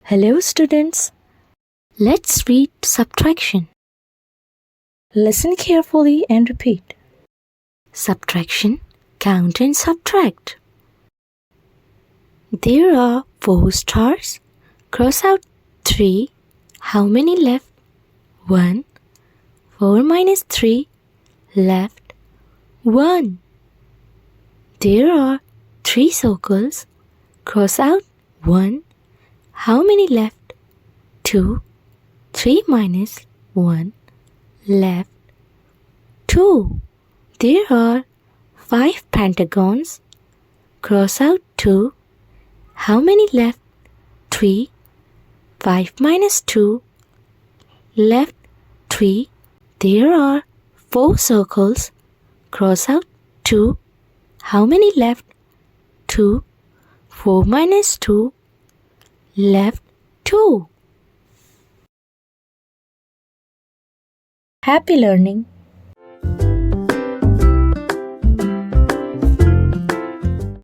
Hello students, let's read subtraction. Listen carefully and repeat. Subtraction, count and subtract. There are 4 stars. Cross out 3. How many left? 1. 4 minus 3 left 1. There are 3 circles. Cross out 1. How many left? 2. 3 minus 1 left 2. There are 5 pentagons. Cross out 2. How many left? 3. 5 minus 2 left 3. There are 4 circles. Cross out 2. How many left? 2. 4 minus 2 left 2. Happy learning!